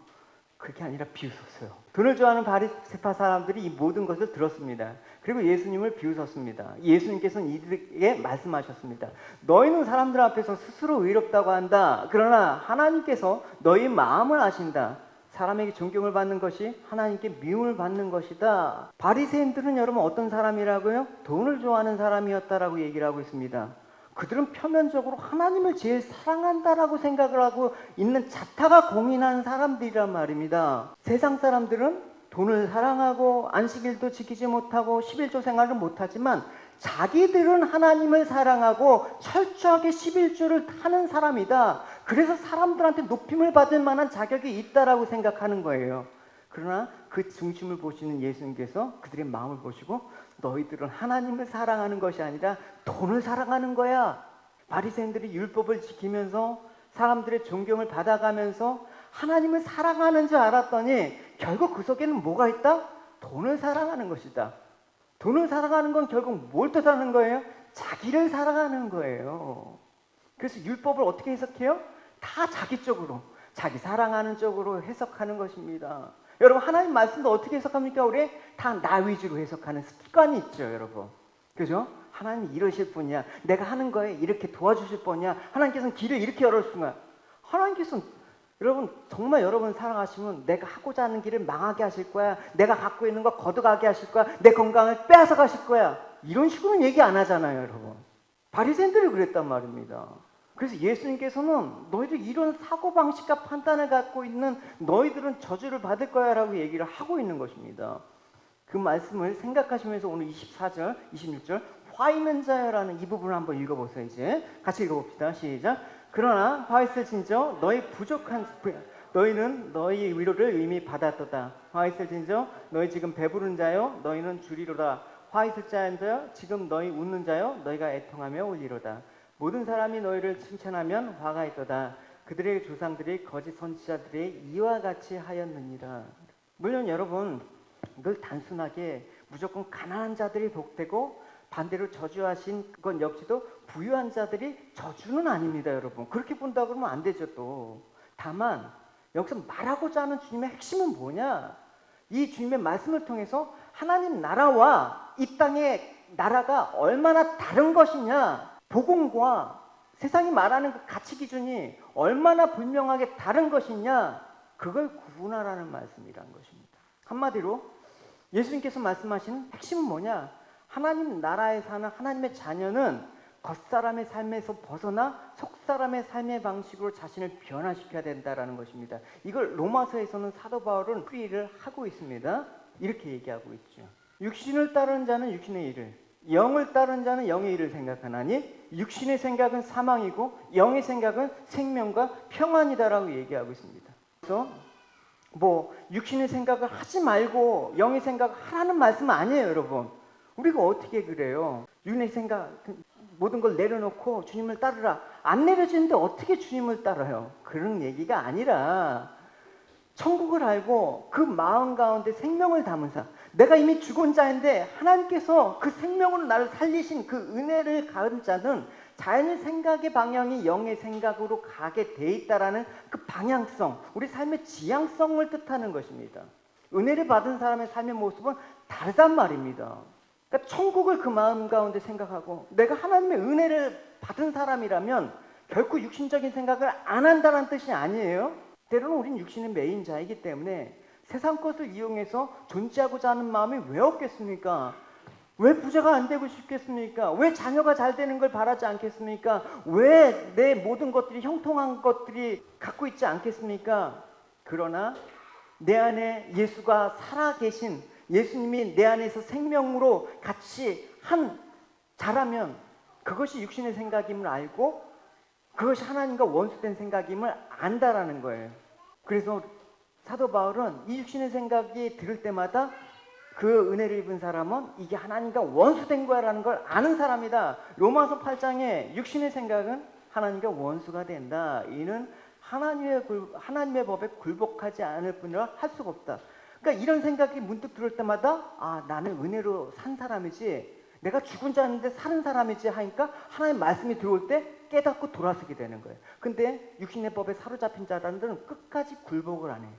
그게 아니라 비웃었어요. 돈을 좋아하는 바리새파 사람들이 이 모든 것을 들었습니다. 그리고 예수님을 비웃었습니다. 예수님께서는 이들에게 말씀하셨습니다. 너희는 사람들 앞에서 스스로 의롭다고 한다. 그러나 하나님께서 너희 마음을 아신다. 사람에게 존경을 받는 것이 하나님께 미움을 받는 것이다. 바리새인들은 여러분 어떤 사람이라고요? 돈을 좋아하는 사람이었다라고 얘기를 하고 있습니다. 그들은 표면적으로 하나님을 제일 사랑한다라고 생각을 하고 있는 자타가 공인한 사람들이란 말입니다. 세상 사람들은 돈을 사랑하고 안식일도 지키지 못하고 11조 생활을 못하지만 자기들은 하나님을 사랑하고 철저하게 11조를 하는 사람이다. 그래서 사람들한테 높임을 받을 만한 자격이 있다라고 생각하는 거예요. 그러나 그 중심을 보시는 예수님께서 그들의 마음을 보시고 너희들은 하나님을 사랑하는 것이 아니라 돈을 사랑하는 거야. 바리새인들이 율법을 지키면서 사람들의 존경을 받아가면서 하나님을 사랑하는 줄 알았더니 결국 그 속에는 뭐가 있다? 돈을 사랑하는 것이다. 돈을 사랑하는 건 결국 뭘 뜻하는 거예요? 자기를 사랑하는 거예요. 그래서 율법을 어떻게 해석해요? 다 자기 쪽으로, 자기 사랑하는 쪽으로 해석하는 것입니다. 여러분 하나님 말씀도 어떻게 해석합니까? 우리 다 나 위주로 해석하는 습관이 있죠, 여러분. 그죠? 하나님 이러실 분이야. 내가 하는 거에 이렇게 도와주실 분이야. 하나님께서는 길을 이렇게 열어주시면 하나님께서는 여러분 정말 여러분 사랑하시면 내가 하고자 하는 길을 망하게 하실 거야. 내가 갖고 있는 거 거둬가게 하실 거야. 내 건강을 빼앗아 가실 거야. 이런 식으로는 얘기 안 하잖아요, 여러분. 바리새인들이 그랬단 말입니다. 그래서 예수님께서는 너희들 이런 사고방식과 판단을 갖고 있는 너희들은 저주를 받을 거야 라고 얘기를 하고 있는 것입니다. 그 말씀을 생각하시면서 오늘 24절, 26절 화 있는 자여라는 이 부분을 한번 읽어보세요. 이제 같이 읽어봅시다. 시작. 그러나 화 있을진저 너희는 너희 위로를 이미 받았도다. 화 있을진저 너희 지금 배부른 자여 너희는 주리로다. 화 있을 자여 지금 너희 웃는 자여 너희가 애통하며 울리로다. 모든 사람이 너희를 칭찬하면 화가 있도다. 그들의 조상들이 거짓 선지자들의 이와 같이 하였느니라. 물론 여러분 늘 단순하게 무조건 가난한 자들이 복되고 반대로 저주하신 건 역시도 부유한 자들이 저주는 아닙니다, 여러분. 그렇게 본다 그러면 안 되죠, 또. 다만 여기서 말하고자 하는 주님의 핵심은 뭐냐? 이 주님의 말씀을 통해서 하나님 나라와 이 땅의 나라가 얼마나 다른 것이냐? 복음과 세상이 말하는 그 가치 기준이 얼마나 분명하게 다른 것이냐? 그걸 구분하라는 말씀이란 것입니다. 한마디로 예수님께서 말씀하신 핵심은 뭐냐? 하나님 나라에 사는 하나님의 자녀는 겉사람의 삶에서 벗어나 속사람의 삶의 방식으로 자신을 변화시켜야 된다는 것입니다. 이걸 로마서에서는 사도 바울은 풀이를 하고 있습니다. 이렇게 얘기하고 있죠. 육신을 따르는 자는 육신의 일을, 영을 따른 자는 영의 일을 생각하나니 육신의 생각은 사망이고 영의 생각은 생명과 평안이다라고 얘기하고 있습니다. 그래서 육신의 생각을 하지 말고 영의 생각을 하라는 말씀은 아니에요, 여러분. 우리가 어떻게 그래요? 육신의 생각 모든 걸 내려놓고 주님을 따르라. 안 내려지는데 어떻게 주님을 따라요? 그런 얘기가 아니라 천국을 알고 그 마음 가운데 생명을 담은 자, 내가 이미 죽은 자인데 하나님께서 그 생명으로 나를 살리신 그 은혜를 가진 자는 자연의 생각의 방향이 영의 생각으로 가게 돼 있다라는 그 방향성, 우리 삶의 지향성을 뜻하는 것입니다. 은혜를 받은 사람의 삶의 모습은 다르단 말입니다. 그러니까 천국을 그 마음 가운데 생각하고 내가 하나님의 은혜를 받은 사람이라면 결코 육신적인 생각을 안 한다는 뜻이 아니에요. 때로는 우린 육신의 매인자이기 때문에 세상 것을 이용해서 존재하고자 하는 마음이 왜 없겠습니까? 왜 부자가 안 되고 싶겠습니까? 왜 자녀가 잘 되는 걸 바라지 않겠습니까? 왜 내 모든 것들이 형통한 것들이 갖고 있지 않겠습니까? 그러나 내 안에 예수가 살아계신 예수님이 내 안에서 생명으로 같이 한 자라면 그것이 육신의 생각임을 알고 그것이 하나님과 원수된 생각임을 안다라는 거예요. 그래서 사도 바울은 이 육신의 생각이 들을 때마다 그 은혜를 입은 사람은 이게 하나님과 원수된 거야라는 걸 아는 사람이다. 로마서 8장에 육신의 생각은 하나님과 원수가 된다. 이는 하나님의 법에 굴복하지 않을 뿐이라 할 수가 없다. 그러니까 이런 생각이 문득 들을 때마다 나는 은혜로 산 사람이지, 내가 죽은 자인데 사는 사람이지 하니까 하나님의 말씀이 들어올 때 깨닫고 돌아서게 되는 거예요. 근데 육신의 법에 사로잡힌 자들은 끝까지 굴복을 안 해요.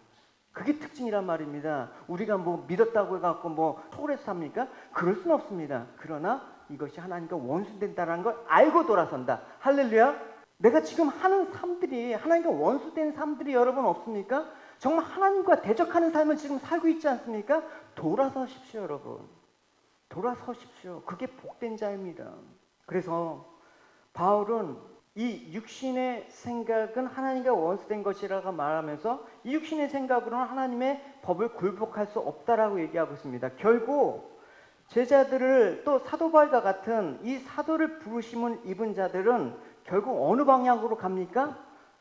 그게 특징이란 말입니다. 우리가 믿었다고 해갖고 토굴에서 삽니까? 그럴 수는 없습니다. 그러나 이것이 하나님과 원수된다는 걸 알고 돌아선다. 할렐루야. 내가 지금 하는 삶들이 하나님과 원수된 삶들이 여러분 없습니까? 정말 하나님과 대적하는 삶을 지금 살고 있지 않습니까? 돌아서십시오, 여러분. 돌아서십시오. 그게 복된 자입니다. 그래서 바울은 이 육신의 생각은 하나님과 원수된 것이라고 말하면서 이 육신의 생각으로는 하나님의 법을 굴복할 수 없다라고 얘기하고 있습니다. 결국 제자들을 또 사도 바울과 같은 이 사도를 부르심을 입은 자들은 결국 어느 방향으로 갑니까?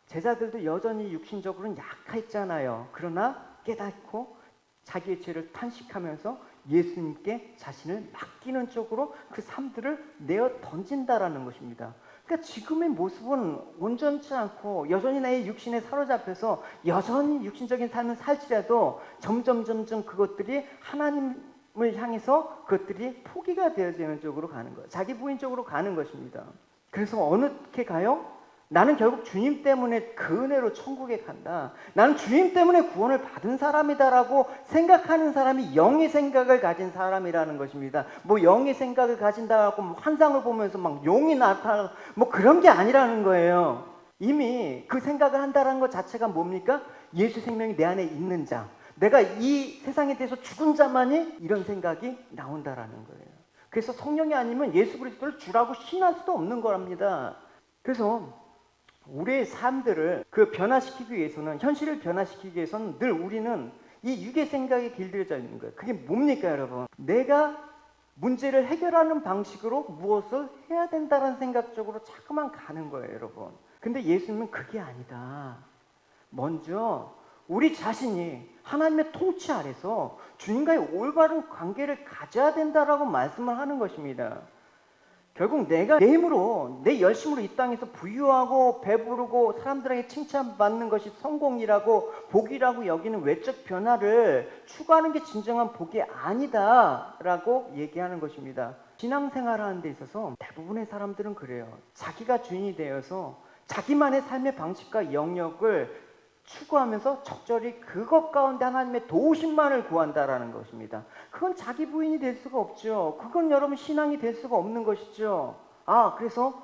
제자들도 여전히 육신적으로는 약했잖아요. 그러나 깨닫고 자기의 죄를 탄식하면서 예수님께 자신을 맡기는 쪽으로 그 삶들을 내어 던진다라는 것입니다. 그러니까 지금의 모습은 온전치 않고 여전히 나의 육신에 사로잡혀서 여전히 육신적인 삶을 살지라도 점점 그것들이 하나님을 향해서 그것들이 포기가 되어지는 쪽으로 가는 거예요. 자기 부인 쪽으로 가는 것입니다. 그래서 어떻게 가요? 나는 결국 주님 때문에 그 은혜로 천국에 간다. 나는 주님 때문에 구원을 받은 사람이다라고 생각하는 사람이 영의 생각을 가진 사람이라는 것입니다. 영의 생각을 가진다고 환상을 보면서 용이 나타나 그런 게 아니라는 거예요. 이미 그 생각을 한다는 것 자체가 뭡니까? 예수 생명이 내 안에 있는 자. 내가 이 세상에 대해서 죽은 자만이 이런 생각이 나온다라는 거예요. 그래서 성령이 아니면 예수 그리스도를 주라고 신할 수도 없는 거랍니다. 그래서 우리의 삶들을 변화시키기 위해서는, 현실을 변화시키기 위해서는 늘 우리는 이 육의 생각에 길들여져 있는 거예요. 그게 뭡니까, 여러분? 내가 문제를 해결하는 방식으로 무엇을 해야 된다는 생각 쪽으로 자꾸만 가는 거예요, 여러분. 근데 예수님은 그게 아니다. 먼저 우리 자신이 하나님의 통치 아래서 주님과의 올바른 관계를 가져야 된다라고 말씀을 하는 것입니다. 결국 내가 내 힘으로, 내 열심으로 이 땅에서 부유하고 배부르고 사람들에게 칭찬받는 것이 성공이라고 복이라고 여기는 외적 변화를 추구하는 게 진정한 복이 아니다라고 얘기하는 것입니다. 신앙생활하는 데 있어서 대부분의 사람들은 그래요. 자기가 주인이 되어서 자기만의 삶의 방식과 영역을 추구하면서 적절히 그것 가운데 하나님의 도우심만을 구한다라는 것입니다. 그건 자기 부인이 될 수가 없죠. 그건 여러분 신앙이 될 수가 없는 것이죠. 그래서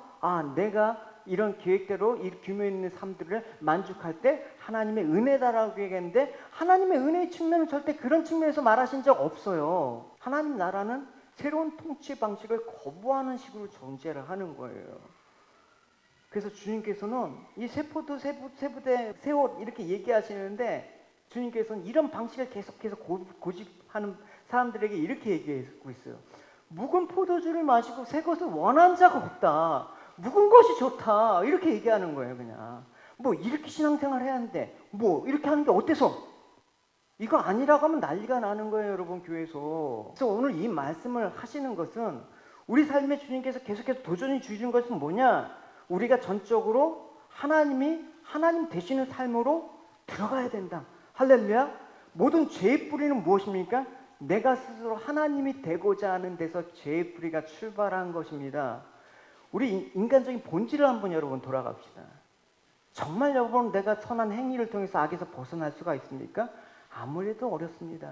내가 이런 계획대로 이 규모 있는 삶들을 만족할 때 하나님의 은혜다라고 얘기했는데, 하나님의 은혜의 측면은 절대 그런 측면에서 말하신 적 없어요. 하나님 나라는 새로운 통치 방식을 거부하는 식으로 존재를 하는 거예요. 그래서 주님께서는 이 세포도 세부대 세옷 이렇게 얘기하시는데, 주님께서는 이런 방식을 계속해서 고집하는 사람들에게 이렇게 얘기하고 있어요. 묵은 포도주를 마시고 새 것을 원한 자가 없다. 묵은 것이 좋다. 이렇게 얘기하는 거예요, 그냥. 뭐 이렇게 신앙생활 해야 하는데 뭐 이렇게 하는 게 어때서? 이거 아니라고 하면 난리가 나는 거예요, 여러분, 교회에서. 그래서 오늘 이 말씀을 하시는 것은 우리 삶에 주님께서 계속해서 도전히 주시는 것은 뭐냐? 우리가 전적으로 하나님 되시는 삶으로 들어가야 된다. 할렐루야. 모든 죄의 뿌리는 무엇입니까? 내가 스스로 하나님이 되고자 하는 데서 죄의 뿌리가 출발한 것입니다. 우리 인간적인 본질을 한번 여러분 돌아갑시다. 정말 여러분 내가 선한 행위를 통해서 악에서 벗어날 수가 있습니까? 아무래도 어렵습니다.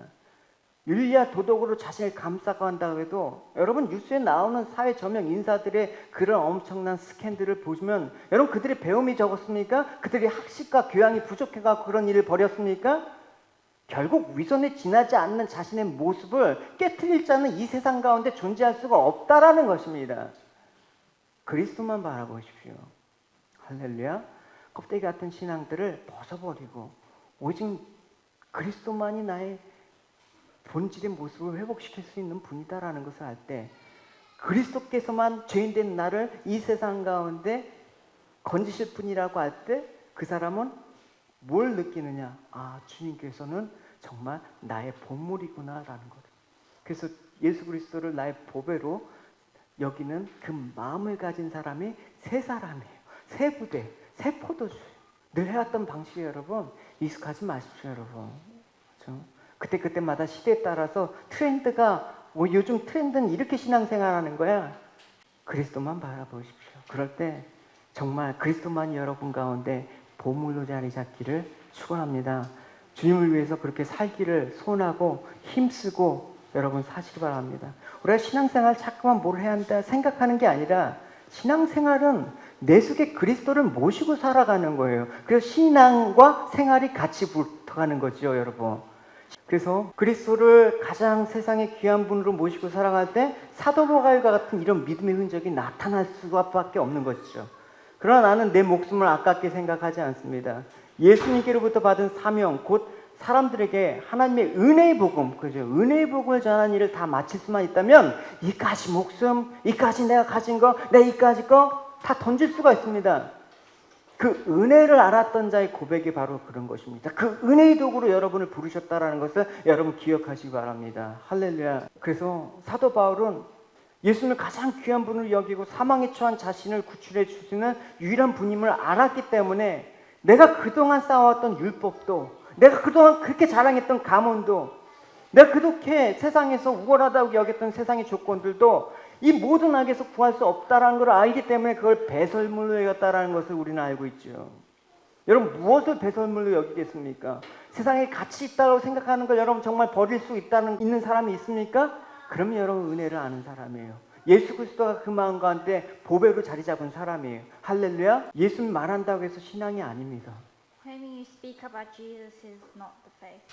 윤리와 도덕으로 자신을 감싸고 한다고 해도 여러분 뉴스에 나오는 사회 저명 인사들의 그런 엄청난 스캔들을 보시면 여러분 그들의 배움이 적었습니까? 그들이 학식과 교양이 부족해서 그런 일을 벌였습니까? 결국 위선에 지나지 않는 자신의 모습을 깨트릴 자는 이 세상 가운데 존재할 수가 없다라는 것입니다. 그리스도만 바라보십시오. 할렐루야. 껍데기 같은 신앙들을 벗어버리고 오직 그리스도만이 나의 본질의 모습을 회복시킬 수 있는 분이다라는 것을 알 때 그리스도께서만 죄인된 나를 이 세상 가운데 건지실 분이라고 할 때 그 사람은 뭘 느끼느냐? 아, 주님께서는 정말 나의 보물이구나라는 것. 그래서 예수 그리스도를 나의 보배로 여기는 그 마음을 가진 사람이 새 사람이에요. 새 부대, 새 포도주예요. 늘 해왔던 방식이에요, 여러분. 익숙하지 마십시오, 여러분. 그렇죠? 그때마다 시대에 따라서 트렌드가 요즘 트렌드는 이렇게 신앙생활하는 거야. 그리스도만 바라보십시오. 그럴 때 정말 그리스도만이 여러분 가운데 보물로 자리 잡기를 축원합니다. 주님을 위해서 그렇게 살기를 소원하고 힘쓰고 여러분 사시기 바랍니다. 우리가 신앙생활 자꾸만 뭘 해야 한다 생각하는 게 아니라 신앙생활은 내 속에 그리스도를 모시고 살아가는 거예요. 그래서 신앙과 생활이 같이 붙어가는 거죠, 여러분. 그래서 그리스도를 가장 세상의 귀한 분으로 모시고 살아갈 때 사도 바울과 같은 이런 믿음의 흔적이 나타날 수밖에 없는 것이죠. 그러나 나는 내 목숨을 아깝게 생각하지 않습니다. 예수님께로부터 받은 사명, 곧 사람들에게 하나님의 은혜의 복음, 그죠? 은혜의 복음을 전하는 일을 다 마칠 수만 있다면 이까지 목숨, 이까지 내가 가진 거, 내 이까지 거 다 던질 수가 있습니다. 그 은혜를 알았던 자의 고백이 바로 그런 것입니다. 그 은혜의 도구로 여러분을 부르셨다라는 것을 여러분 기억하시기 바랍니다. 할렐루야. 그래서 사도 바울은 예수님을 가장 귀한 분으로 여기고 사망에 처한 자신을 구출해 주시는 유일한 분임을 알았기 때문에 내가 그동안 쌓아왔던 율법도, 내가 그동안 그렇게 자랑했던 가문도, 내가 그렇게 세상에서 우월하다고 여겼던 세상의 조건들도 이 모든 악에서 구할 수 없다라는 걸 알기 때문에 그걸 배설물로 여겼다라는 것을 우리는 알고 있죠. 여러분 무엇을 배설물로 여기겠습니까? 세상에 가치 있다고 생각하는 걸 여러분 정말 버릴 수 있는 사람이 있습니까? 그러면 여러분 은혜를 아는 사람이에요. 예수 그리스도가 그 마음 가운데 보배로 자리 잡은 사람이에요. 할렐루야. 예수님 말한다고 해서 신앙이 아닙니다. Claiming you speak about Jesus is not the faith.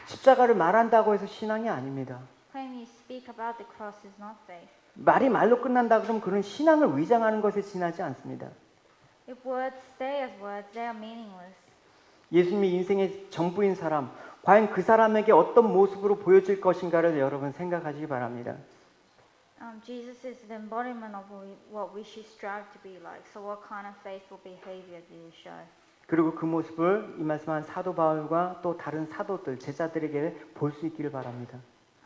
십자가를 말한다고 해서 신앙이 아닙니다. Claiming you speak about the cross is not faith. 말이 말로 끝난다 그러면 그런 신앙을 위장하는 것에 지나지 않습니다. If words stay as words, they are meaningless. 예수님이 인생의 전부인 사람, 과연 그 사람에게 어떤 모습으로 보여질 것인가를 여러분 생각하시기 바랍니다. Jesus is the embodiment of what we should strive to be like. So what kind of faithful behavior do you show? 그리고 그 모습을 이 말씀한 사도 바울과 또 다른 사도들, 제자들에게 볼 수 있기를 바랍니다.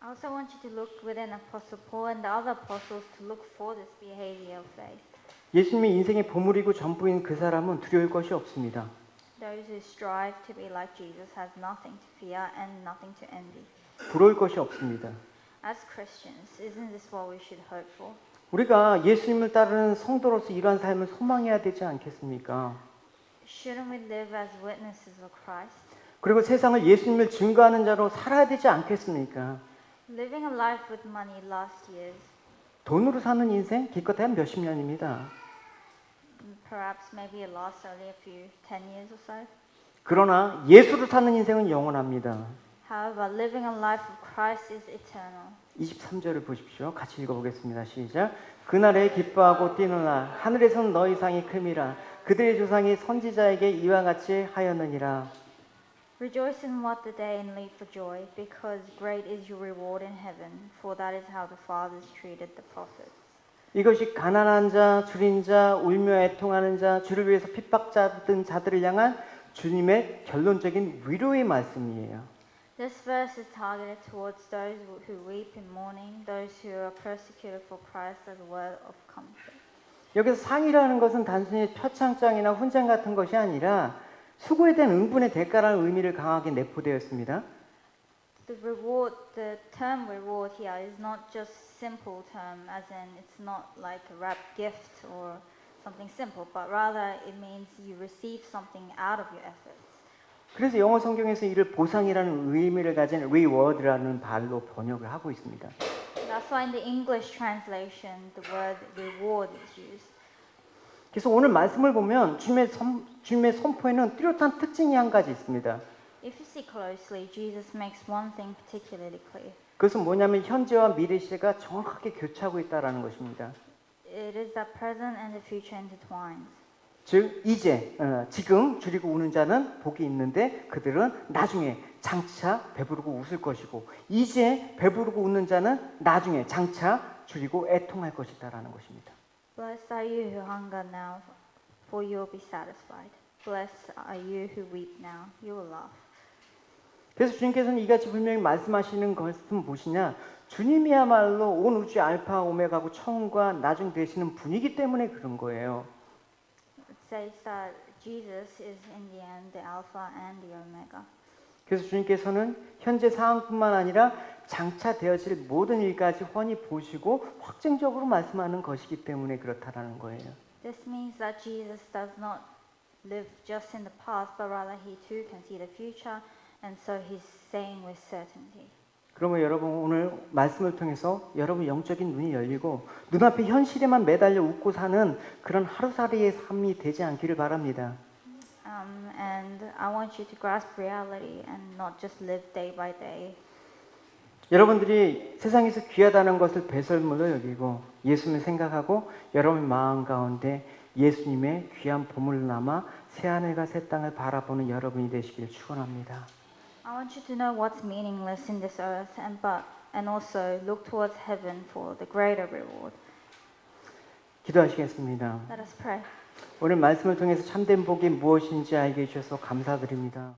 I also want you to look within Apostle Paul and the other apostles to look for this behavior of faith. 예수님이 인생의 보물이고 전부인 그 사람은 두려울 것이 없습니다. Those who strive to be like Jesus has nothing to fear and nothing to envy. 부러울 것이 없습니다. As Christians, isn't this what we should hope for? 우리가 예수님을 따르는 성도로서 이러한 삶을 소망해야 되지 않겠습니까? Shouldn't we live as witnesses of Christ? 그리고 세상을 예수님을 증거하는 자로 살아야 되지 않겠습니까? Living a life with money lasts years. 돈으로 사는 인생 기껏해야 몇십 년입니다. Perhaps maybe it lasts only a few, 10 years or so. 그러나 예수로 사는 인생은 영원합니다. However, living a life of Christ is eternal. 23절을 보십시오. 같이 읽어보겠습니다. 시작. 그날에 기뻐하고 뛰노라. 하늘에서는 너희 상이 큼이라. 그들의 조상이 선지자에게 이와 같이 하였느니라. Rejoice in what the day and leap for joy, because great is your reward in heaven, for that is how the fathers treated the prophets. 이것이 가난한 자, 줄인 자, 울며 애통하는 자, 주를 위해서 핍박받은 자들을 향한 주님의 결론적인 위로의 말씀이에요. This verse is targeted towards those who weep in mourning, those who are persecuted for Christ as a word of comfort. 여기서 상이라는 것은 단순히 표창장이나 훈장 같은 것이 아니라 수고에 대한 응분의 대가라는 의미를 강하게 내포되었습니다. The term reward here is not just simple term, as in it's not like a wrapped gift or something simple, but rather it means you receive something out of your efforts. 그래서 영어 성경에서 이를 보상이라는 의미를 가진 reward라는 말로 번역을 하고 있습니다. That's why in the English translation the word reward is used. 그래서 오늘 말씀을 보면 주님의 선포에는 뚜렷한 특징이 한 가지 있습니다. If you see closely, Jesus makes one thing particularly clear. 그것은 뭐냐면 현재와 미래 시대가 정확하게 교차하고 있다라는 것입니다. It is that present and the future intertwined. 즉 이제 지금 줄이고 우는 자는 복이 있는데 그들은 나중에 장차 배부르고 웃을 것이고 이제 배부르고 웃는 자는 나중에 장차 줄이고 애통할 것이다라는 것입니다. Blessed are you who hunger now, for you will be satisfied. Blessed are you who weep now, you will laugh. 그래서 주님께서는 이같이 분명히 말씀하시는 것은 무엇이냐? 주님이야말로 온 우주의 알파 오메가고 처음과 나중 되시는 분이기 때문에 그런 거예요. It says that Jesus is in the end the Alpha and the Omega. 그래서 주님께서는 현재 상황뿐만 아니라 장차 되어질 모든 일까지 훤히 보시고 확증적으로 말씀하는 것이기 때문에 그렇다라는 거예요. This means that Jesus does not live just in the past, but rather he too can see the future, and so he's saying with certainty. 그러면 여러분 오늘 말씀을 통해서 여러분 영적인 눈이 열리고 눈앞의 현실에만 매달려 웃고 사는 그런 하루살이의 삶이 되지 않기를 바랍니다. And I want you to grasp reality and not just live day by day. 여러분들이 세상에서 귀하다는 것을 배설물로 여기고 예수님을 생각하고 여러분 마음 가운데 예수님의 귀한 보물로 남아 새하늘과 새 땅을 바라보는 여러분이 되시길 축원합니다. I want you to know what's meaningless in this earth, and also look towards heaven for the greater reward. 기도하시겠습니다. Let us pray. 오늘 말씀을 통해서 참된 복이 무엇인지 알게 해주셔서 감사드립니다.